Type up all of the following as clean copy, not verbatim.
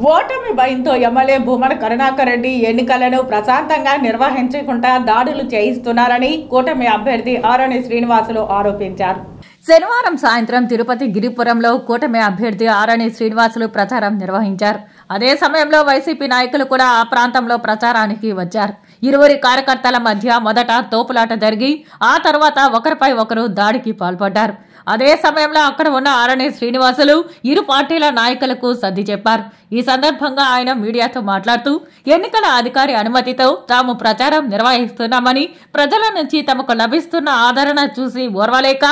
ఓటమి భయంతో ఎమ్మెల్యే భూమన కరుణాకర్ రెడ్డి ఎన్నికలను ప్రశాంతంగా నిర్వహించకుండా దాడులు చేయిస్తున్నారని కూటమి అభ్యర్థి ఆరణి శ్రీనివాసులు ఆరోపించారు. శనివారం సాయంత్రం తిరుపతి గిరిపురంలో కూటమి అభ్యర్థి ఆరణి శ్రీనివాసులు ప్రచారం నిర్వహించారు. అదే సమయంలో వైసీపీ నాయకులు కూడా ఆ ప్రాంతంలో ప్రచారానికి వచ్చారు. ఇరువురి కార్యకర్తల మధ్య మొదట తోపులాట జరిగి ఆ తర్వాత ఒకరిపై ఒకరు దాడికి పాల్పడ్డారు. అదే సమయంలో అక్కడ ఉన్న ఆరణి శ్రీనివాసులు ఇరు పార్టీల నాయకులకు సర్ది చెప్పారు. ఈ సందర్భంగా ఆయన మీడియాతో మాట్లాడుతూ ఎన్నికల అధికారి అనుమతితో తాము ప్రచారం నిర్వహిస్తున్నామని, ప్రజల నుంచి తమకు లభిస్తున్న ఆదరణ చూసి ఓర్వలేక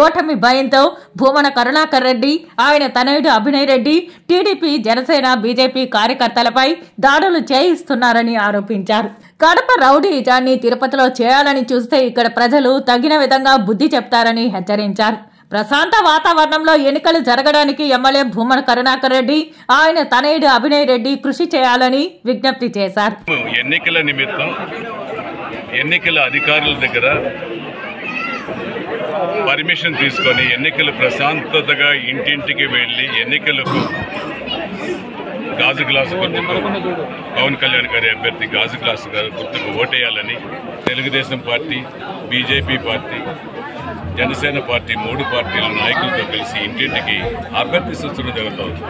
ఓటమి భయంతో భూమన కరుణాకర్ రెడ్డి, ఆయన తనయుడు అభినయ్ రెడ్డి టీడీపీ, జనసేన, బీజేపీ కార్యకర్తలపై దాడులు చేయిస్తున్నారని ఆరోపించారు. కడప రౌడీజాన్ని తిరుపతిలో చేయాలని చూస్తే ఇక్కడ ప్రజలు తగిన విధంగా బుద్ధి చెప్తారని హెచ్చరించారు. ప్రశాంత వాతావరణంలో ఎన్నికలు జరగడానికి ఎమ్మెల్యే భూమన కరుణాకర్ రెడ్డి, ఆయన తనయుడు అభినయ్ రెడ్డి కృషి చేయాలని విజ్ఞప్తి చేశారు. ఎన్నికల నిమిత్తం ఎన్నికల అధికారుల దగ్గర పర్మిషన్ తీసుకొని ఎన్నికలు ప్రశాంతతగా ఇంటింటికి వెళ్ళి ఎన్నికలకు గాజు గ్లాసు గుర్తుకు పవన్ కళ్యాణ్ గారి అభ్యర్థి గాజు గ్లాసు గారి గుర్తుకు ఓటేయాలని Telugu Desam party, BJP party, Janasena party మూడు పార్టీల నాయకులతో కలిసి ఇంటింటికి అభ్యర్థిస్తున్న జరుగుతుంది.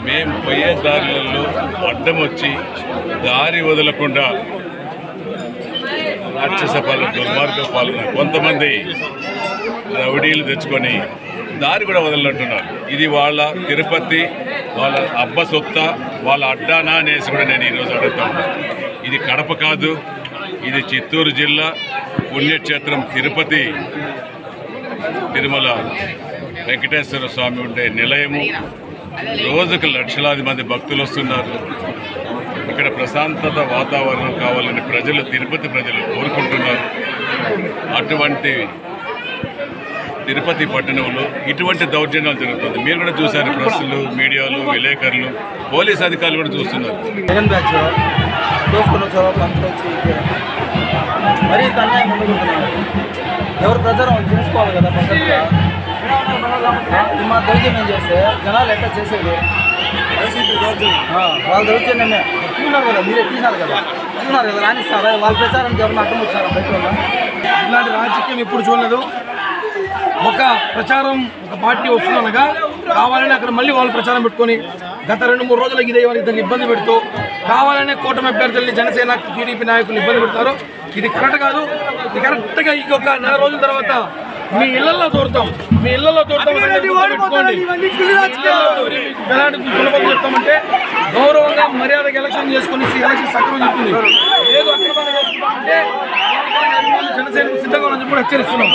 మేము పోయే దారులలో అడ్డం వచ్చి దారి వదలకుండా రాక్షస పాలన, దుర్మార్గ పాలన, కొంతమంది రౌడీలు తెచ్చుకొని దారి కూడా వదలంటున్నారు. ఇది వాళ్ళ తిరుపతి, వాళ్ళ అబ్బ సొత్త, వాళ్ళ అడ్డానా అనేసి కూడా నేను ఈరోజు అడుగుతాను. ఇది కడప కాదు, ఇది చిత్తూరు జిల్లా పుణ్యక్షేత్రం తిరుపతి, తిరుమల వెంకటేశ్వర స్వామి ఉండే నిలయము. రోజుకు లక్షలాది మంది భక్తులు వస్తున్నారు. ఇక్కడ ప్రశాంతత వాతావరణం కావాలని ప్రజలు, తిరుపతి ప్రజలు కోరుకుంటున్నారు. అటువంటి తిరుపతి పట్టణంలో ఇటువంటి దౌర్జన్యాలు జరుగుతుంది. మీరు కూడా చూశారు, ప్రెస్సులు, మీడియాలు, విలేకరులు, పోలీస్ అధికారులు కూడా చూస్తున్నారు. ఎవరు ప్రచారం చేసుకోవాలి కదా, పద్ధతిగా మా దౌర్జన్యం చేస్తే జనాలు ఎట్లా చేసేది? వాళ్ళ దౌర్జన్యమే చూస్తున్నారు కదా, మీరే చూసినారు కదా రాణిస్తారా? వాళ్ళ ప్రచారానికి ఎవరైనా అడ్డం వచ్చారా? బయట వల్ల ఇలాంటి రాజకీయం ఎప్పుడు చూడలేదు. ఒక ప్రచారం, ఒక పార్టీ వస్తుందనగా కావాలని అక్కడ మళ్ళీ వాళ్ళు ప్రచారం పెట్టుకొని గత 2-3 రోజులకి ఇదే ఇద్దరికి ఇబ్బంది పెడుతూ కావాలనే కూటమి అభ్యర్థుల్ని జనసేన, టీడీపీ నాయకులు ఇబ్బంది పెడతారు. ఇది కరెక్ట్ కాదు. ఇది కరెక్ట్గా ఇంకొక 4 రోజుల తర్వాత మీ ఇళ్లలో దూరుతాం, పెట్టుకోండి. ఎలాంటి గుణపం చెప్తామంటే గౌరవంగా మర్యాదగా ఎలక్షన్ చేసుకుని ఎలక్షన్ సక్రమం చెప్తుంది. ఏదో అక్రమంగా చేసుకుంటామంటే జనసేనకు సిద్ధంగా ఉన్నది కూడా హెచ్చరిస్తున్నాం.